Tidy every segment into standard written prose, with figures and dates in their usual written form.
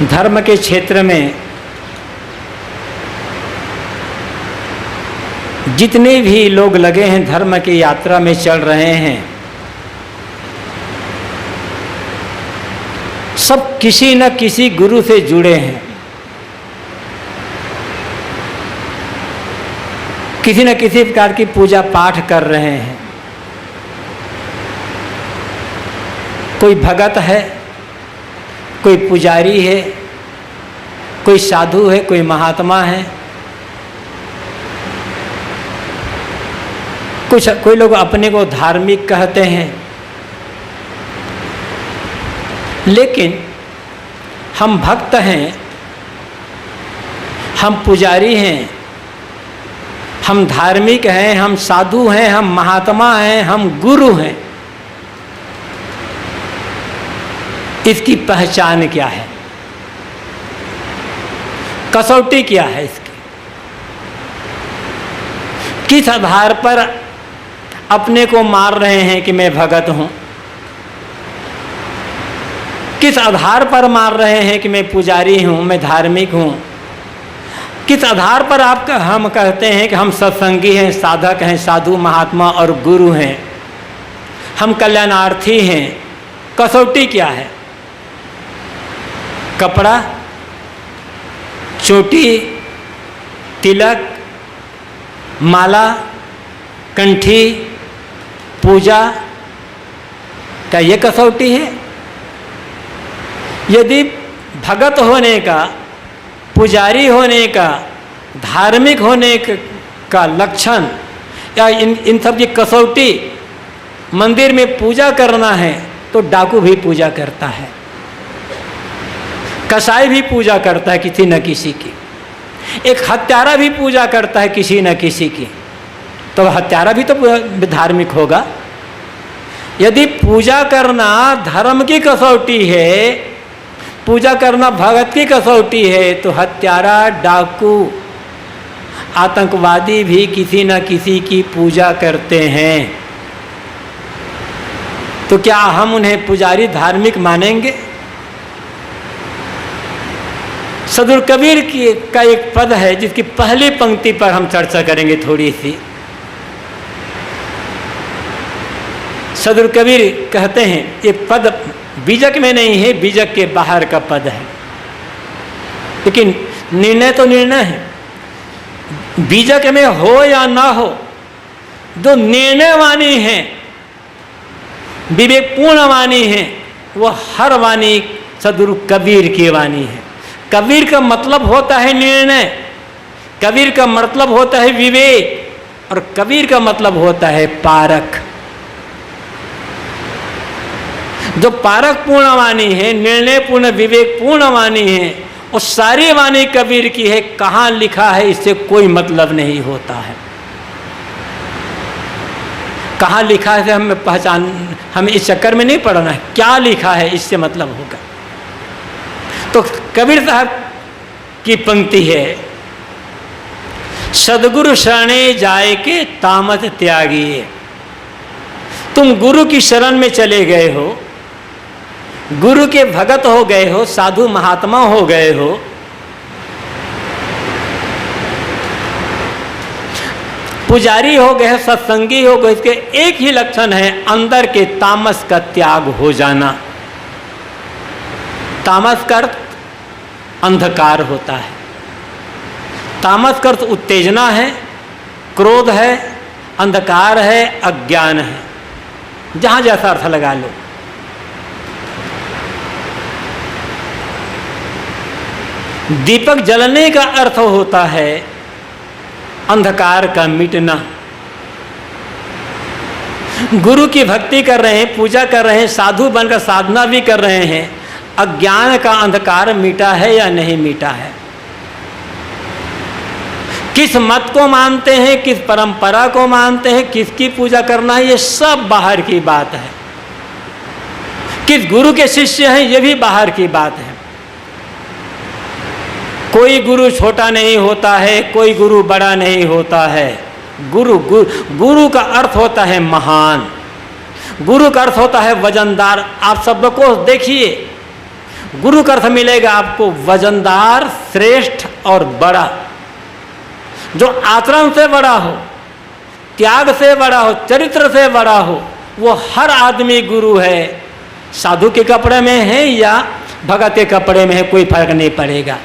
धर्म के क्षेत्र में जितने भी लोग लगे हैं, धर्म की यात्रा में चल रहे हैं, सब किसी न किसी गुरु से जुड़े हैं, किसी न किसी प्रकार की पूजा पाठ कर रहे हैं। कोई भगत है, कोई पुजारी है, कोई साधु है, कोई महात्मा है, कोई लोग अपने को धार्मिक कहते हैं। लेकिन हम भक्त हैं, हम पुजारी हैं, हम धार्मिक हैं, हम साधु हैं, हम महात्मा हैं, हम गुरु हैं, इसकी पहचान क्या है? कसौटी क्या है इसकी? किस आधार पर अपने को मार रहे हैं कि मैं भगत हूं? किस आधार पर मार रहे हैं कि मैं पुजारी हूं, मैं धार्मिक हूं? किस आधार पर हम कहते हैं कि हम सत्संगी हैं, साधक हैं, साधु महात्मा और गुरु हैं, हम कल्याणार्थी हैं? कसौटी क्या है? कपड़ा, चोटी, तिलक, माला, कंठी, पूजा, क्या ये कसौटी है? यदि भगत होने का, पुजारी होने का, धार्मिक होने का लक्षण या इन सब की कसौटी मंदिर में पूजा करना है, तो डाकू भी पूजा करता है, कसाई भी पूजा करता है किसी न किसी की, एक हत्यारा भी पूजा करता है किसी न किसी की, तो हत्यारा भी तो धार्मिक होगा। यदि पूजा करना धर्म की कसौटी है, पूजा करना भगत की कसौटी है, तो हत्यारा, डाकू, आतंकवादी भी किसी न किसी की पूजा करते हैं। तो क्या हम उन्हें पुजारी धार्मिक मानेंगे? सदगुरु कबीर का एक पद है जिसकी पहली पंक्ति पर हम चर्चा करेंगे थोड़ी सी। सदगुरु कबीर कहते हैं, ये पद बीजक में नहीं है, बीजक के बाहर का पद है, लेकिन निर्णय तो निर्णय है। बीजक में हो या ना हो, जो निर्णय वाणी है, विवेकपूर्ण वाणी है, वो हर वाणी सदगुरु कबीर की वाणी है। कबीर का मतलब होता है निर्णय, कबीर का मतलब होता है विवेक, और कबीर का मतलब होता है पारख। जो पारक पूर्ण वाणी है, निर्णय पूर्ण, विवेक पूर्ण वाणी है, वो सारी वाणी कबीर की है। कहाँ लिखा है इससे कोई मतलब नहीं होता है, कहाँ लिखा है हमें पहचान, हमें इस चक्कर में नहीं पड़ना है, क्या लिखा है इससे मतलब होगा। तो कबीर साहब की पंक्ति है, सदगुरु शरणे जाए के तामस त्यागिए। तुम गुरु की शरण में चले गए हो, गुरु के भगत हो गए हो, साधु महात्मा हो गए हो, पुजारी हो गए, सत्संगी हो गए। इसके एक ही लक्षण है, अंदर के तामस का त्याग हो जाना। तामस का अर्थ अंधकार होता है, तामस का अर्थ उत्तेजना है, क्रोध है, अंधकार है, अज्ञान है, जहां जैसा अर्थ लगा लो। दीपक जलने का अर्थ होता है अंधकार का मिटना। गुरु की भक्ति कर रहे हैं, पूजा कर रहे हैं, साधु बनकर साधना भी कर रहे हैं, अज्ञान का अंधकार मिटा है या नहीं मिटा है? किस मत को मानते हैं, किस परंपरा को मानते हैं, किसकी पूजा करना है, ये सब बाहर की बात है। किस गुरु के शिष्य हैं, ये भी बाहर की बात है। कोई गुरु छोटा नहीं होता है, कोई गुरु बड़ा नहीं होता है। गुरु का अर्थ होता है महान, गुरु का अर्थ होता है वजनदार। आप सब को देखिए, गुरु का अर्थ मिलेगा आपको वजनदार, श्रेष्ठ और बड़ा, जो आचरण से बड़ा हो, त्याग से बड़ा हो, चरित्र से बड़ा हो, वो हर आदमी गुरु है। साधु के कपड़े में है या भगत के कपड़े में है, कोई फर्क नहीं पड़ेगा।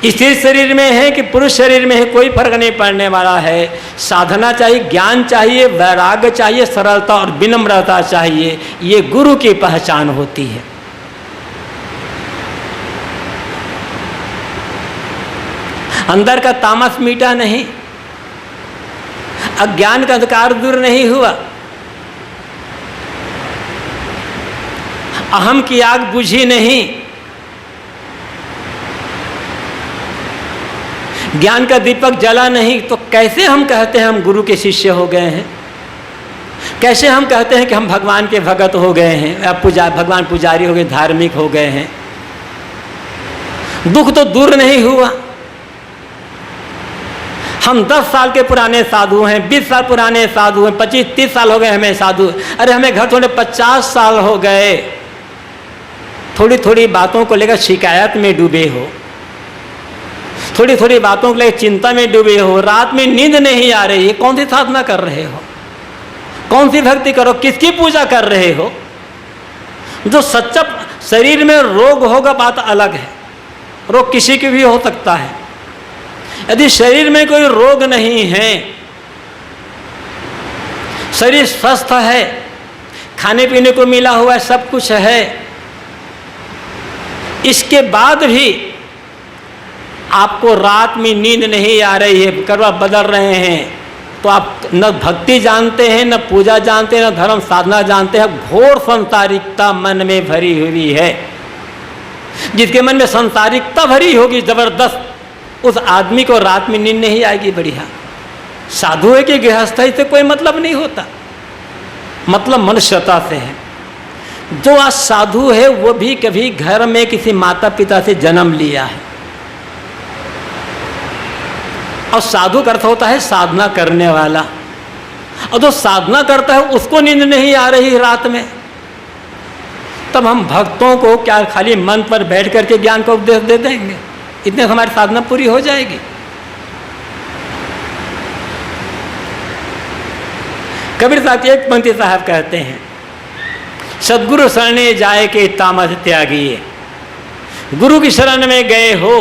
स्त्री शरीर में है कि पुरुष शरीर में है, कोई फर्क नहीं पड़ने वाला है। साधना चाहिए, ज्ञान चाहिए, वैराग्य चाहिए, सरलता और विनम्रता चाहिए। ये गुरु की पहचान होती है। अंदर का तामस मीटा नहीं, अज्ञान का अंधकार दूर नहीं हुआ, अहम की आग बुझी नहीं, ज्ञान का दीपक जला नहीं, तो कैसे हम कहते हैं हम गुरु के शिष्य हो गए हैं? कैसे हम कहते हैं कि हम भगवान के भगत हो गए हैं या भगवान पुजारी हो गए, धार्मिक हो गए हैं? दुख तो दूर नहीं हुआ। हम 10 साल के पुराने साधु हैं, 20 साल पुराने साधु हैं, 25-30 साल हो गए हमें साधु। अरे हमें घर थोड़े 50 साल हो गए, थोड़ी थोड़ी बातों को लेकर शिकायत में डूबे हो, थोड़ी थोड़ी बातों को लेकर चिंता में डूबे हो, रात में नींद नहीं आ रही है। कौन सी साधना कर रहे हो? कौन सी भक्ति करो? किसकी पूजा कर रहे हो? जो सच्चा शरीर में रोग होगा बात अलग है, रोग किसी की भी हो सकता है। यदि शरीर में कोई रोग नहीं है, शरीर स्वस्थ है, खाने पीने को मिला हुआ है, सब कुछ है, इसके बाद भी आपको रात में नींद नहीं आ रही है, करवा बदल रहे हैं, तो आप न भक्ति जानते हैं, न पूजा जानते हैं, न धर्म साधना जानते हैं। घोर संसारिकता मन में भरी हुई है। जिसके मन में संसारिकता भरी होगी जबरदस्त, उस आदमी को रात में नींद नहीं आएगी। बढ़िया साधु है कि गृहस्थ है, इससे कोई मतलब नहीं होता, मतलब मनुष्यता से है। जो आज साधु है वो भी कभी घर में किसी माता पिता से जन्म लिया है, और साधु का अर्थ होता है साधना करने वाला। और जो साधना करता है उसको नींद नहीं आ रही रात में, तब हम भक्तों को क्या खाली मन पर बैठ करके ज्ञान का उपदेश दे देंगे? इतने हमारी साधना पूरी हो जाएगी? कबीर साहब एक पंक्ति साहब कहते हैं, सदगुरु शरणे जाए के तामस त्यागिए। गुरु की शरण में गए हो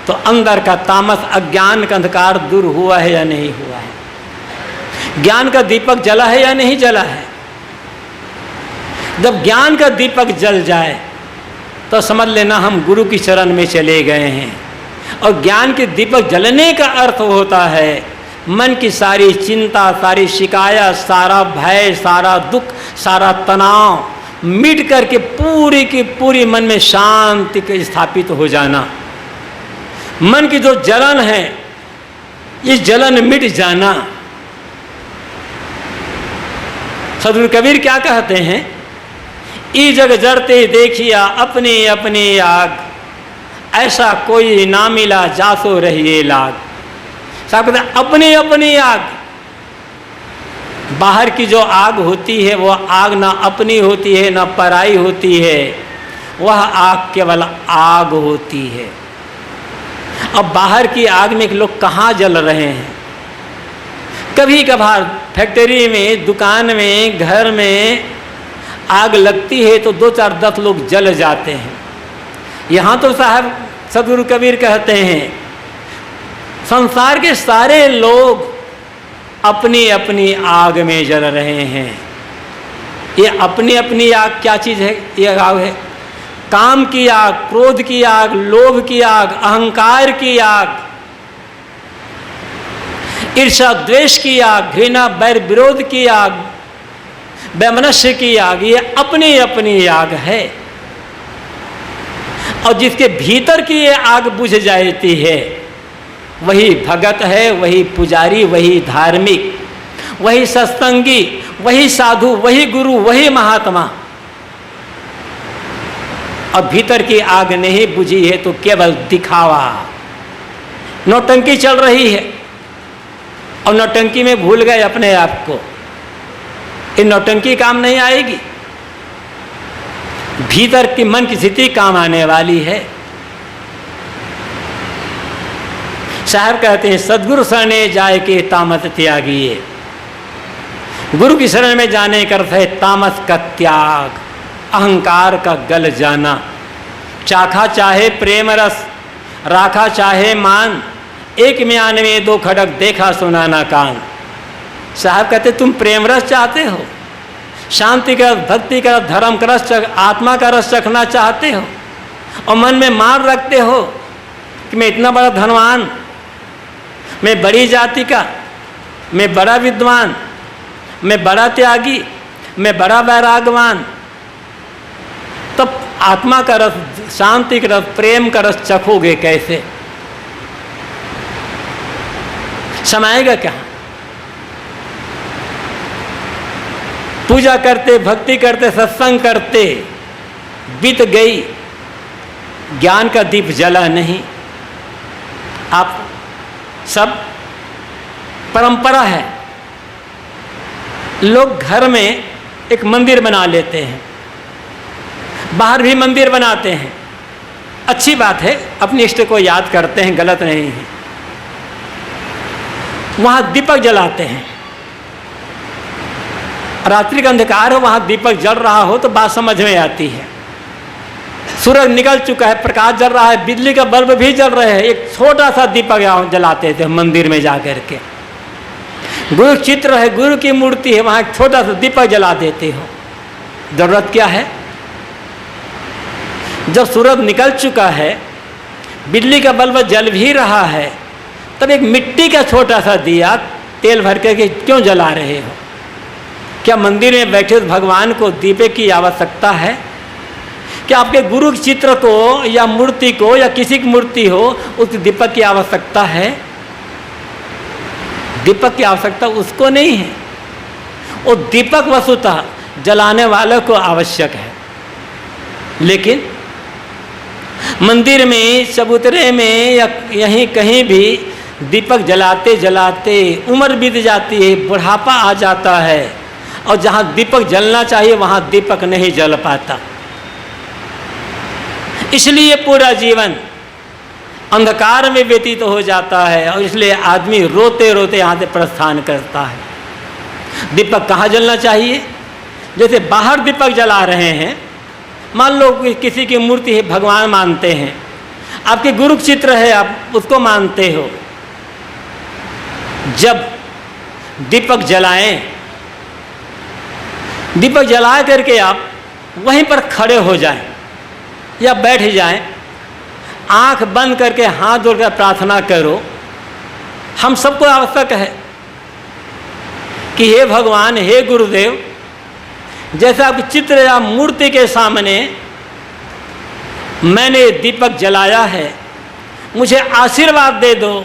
तो अंदर का तामस, अज्ञान का अंधकार दूर हुआ है या नहीं हुआ है? ज्ञान का दीपक जला है या नहीं जला है? जब ज्ञान का दीपक जल जाए तो समझ लेना हम गुरु की शरण में चले गए हैं। और ज्ञान के दीपक जलने का अर्थ होता है मन की सारी चिंता, सारी शिकायत, सारा भय, सारा दुख, सारा तनाव मिट करके पूरी की पूरी मन में शांति के स्थापित हो जाना। मन की जो जलन है, इस जलन मिट जाना। सदगुरु कबीर क्या कहते हैं? ई जग जरते देखिया अपनी अपनी आग, ऐसा कोई ना मिला जासो रहिए लाग। साहब कहते हैं अपनी अपनी आग। बाहर की जो आग होती है वो आग ना अपनी होती है ना पराई होती है, वह आग केवल आग होती है। अब बाहर की आग में लोग कहाँ जल रहे हैं? कभी कभार फैक्ट्री में, दुकान में, घर में आग लगती है तो 2-4-10 लोग जल जाते हैं। यहाँ तो साहब सदगुरु कबीर कहते हैं संसार के सारे लोग अपनी अपनी आग में जल रहे हैं। ये अपनी अपनी आग क्या चीज़ है? ये आग है काम की आग, क्रोध की आग, लोभ की आग, अहंकार की आग, ईर्ष्या द्वेष की आग, घृणा बैर विरोध की आग, वैमनस्य की आग। ये अपनी अपनी आग है। और जिसके भीतर की ये आग बुझ जाती है वही भगत है, वही पुजारी, वही धार्मिक, वही सत्संगी, वही साधु, वही गुरु, वही महात्मा। और भीतर की आग नहीं बुझी है तो केवल दिखावा, नौटंकी चल रही है। और नौटंकी में भूल गए अपने आप को। ये नौटंकी काम नहीं आएगी। भीतर की मन की स्थिति काम आने वाली है। साहब कहते हैं सदगुरु शरणे जाए के तामस त्यागिए। गुरु की शरण में जाने का अर्थ है तामस का त्याग, अहंकार का गल जाना। चाखा चाहे प्रेम रस, राखा चाहे मान, एक म्यान में दो खड़क देखा सुना ना कान। साहब कहते तुम प्रेम रस चाहते हो, शांति का, भक्ति का, धर्म का रस, आत्मा का रस चखना चाहते हो, और मन में मान रखते हो कि मैं इतना बड़ा धनवान, मैं बड़ी जाति का, मैं बड़ा विद्वान, मैं बड़ा त्यागी, मैं बड़ा वैरागवान। तब आत्मा का रस, शांति का रस, प्रेम का रस चखोगे कैसे? समाएगा क्या? पूजा करते, भक्ति करते, सत्संग करते बीत गई, ज्ञान का दीप जला नहीं। आप सब परंपरा है, लोग घर में एक मंदिर बना लेते हैं, बाहर भी मंदिर बनाते हैं, अच्छी बात है, अपने इष्ट को याद करते हैं, गलत नहीं है। वहाँ दीपक जलाते हैं, रात्रि का अंधकार हो, वहाँ दीपक जल रहा हो तो बात समझ में आती है। सूरज निकल चुका है, प्रकाश जल रहा है, बिजली का बल्ब भी जल रहे हैं, एक छोटा सा दीपक यहाँ जलाते थे मंदिर में जाकर के। गुरु चित्र है, गुरु की मूर्ति है, वहाँ एक छोटा सा दीपक जला देते हो। जरूरत क्या है? जब सूरज निकल चुका है, बिजली का बल्ब जल भी रहा है, तब एक मिट्टी का छोटा सा दिया तेल भर के क्यों जला रहे हो? क्या मंदिर में बैठे भगवान को दीपे की आवश्यकता है? क्या आपके गुरु के चित्र को या मूर्ति को या किसी की मूर्ति हो, उस दीपक की आवश्यकता है? दीपक की आवश्यकता उसको नहीं है, वो दीपक वस्तुतः जलाने वाले को आवश्यक है। लेकिन मंदिर में, चबूतरे में या यहीं कहीं भी दीपक जलाते जलाते उम्र बीत जाती है, बुढ़ापा आ जाता है, और जहाँ दीपक जलना चाहिए वहाँ दीपक नहीं जल पाता। इसलिए पूरा जीवन अंधकार में व्यतीत हो जाता है, और इसलिए आदमी रोते रोते यहाँ से प्रस्थान करता है। दीपक कहाँ जलना चाहिए? जैसे बाहर दीपक जला रहे हैं, मान लो किसी की मूर्ति है, भगवान मानते हैं, आपके गुरु चित्र है, आप उसको मानते हो, जब दीपक जलाएं, दीपक जला करके आप वहीं पर खड़े हो जाएं या बैठ जाएं, आंख बंद करके हाथ जोड़कर प्रार्थना करो। हम सबको आवश्यक है कि हे भगवान, हे गुरुदेव, जैसा आपके चित्र या मूर्ति के सामने मैंने दीपक जलाया है, मुझे आशीर्वाद दे दो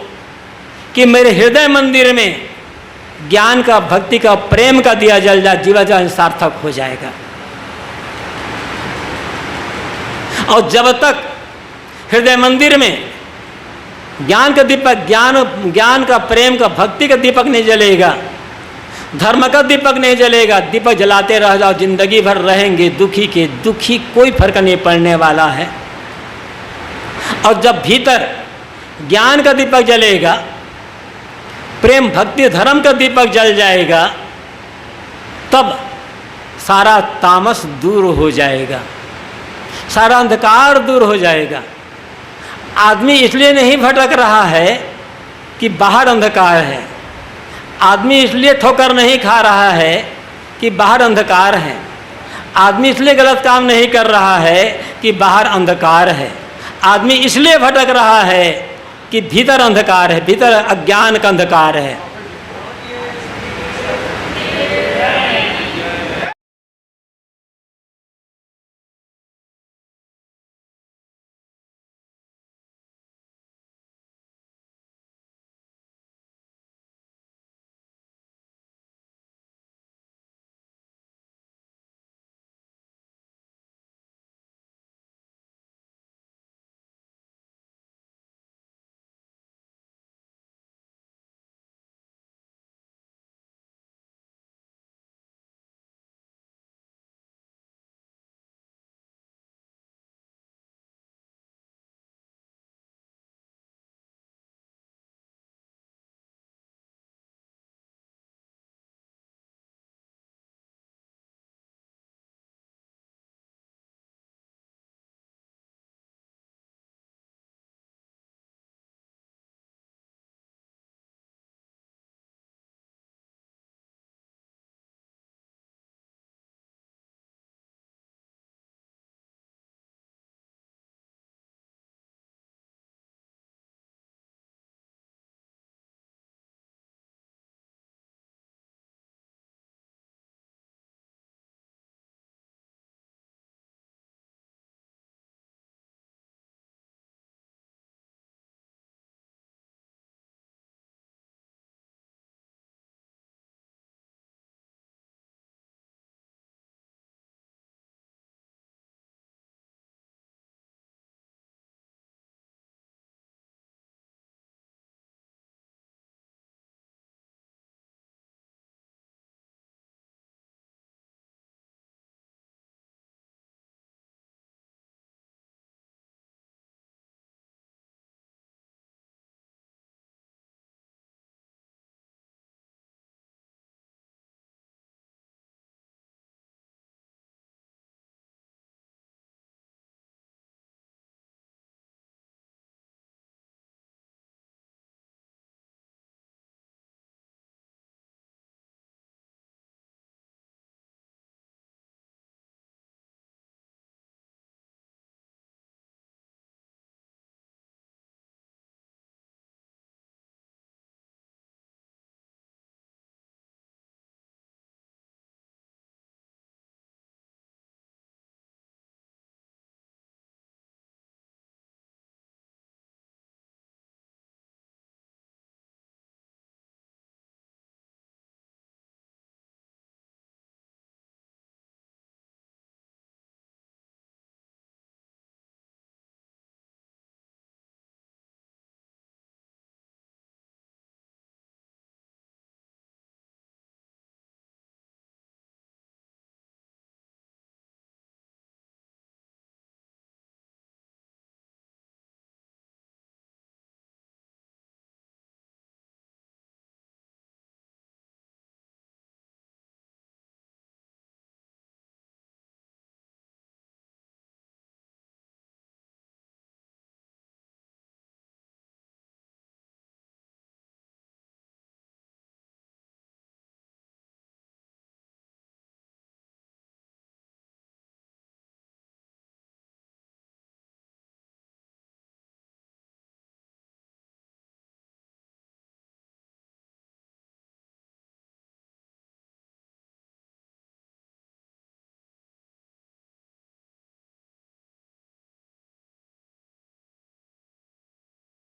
कि मेरे हृदय मंदिर में ज्ञान का, भक्ति का, प्रेम का दिया जल जाए, जीवन सार्थक हो जाएगा। और जब तक हृदय मंदिर में ज्ञान का दीपक, ज्ञान का, प्रेम का, भक्ति का दीपक नहीं जलेगा, धर्म का दीपक नहीं जलेगा, दीपक जलाते रह जाओ, जिंदगी भर रहेंगे दुखी के दुखी, कोई फर्क नहीं पड़ने वाला है। और जब भीतर ज्ञान का दीपक जलेगा, प्रेम, भक्ति, धर्म का दीपक जल जाएगा, तब सारा तामस दूर हो जाएगा, सारा अंधकार दूर हो जाएगा। आदमी इसलिए नहीं भटक रहा है कि बाहर अंधकार है, आदमी इसलिए ठोकर नहीं खा रहा है कि बाहर अंधकार है, आदमी इसलिए गलत काम नहीं कर रहा है कि बाहर अंधकार है, आदमी इसलिए भटक रहा है कि भीतर अंधकार है, भीतर अज्ञान का अंधकार है।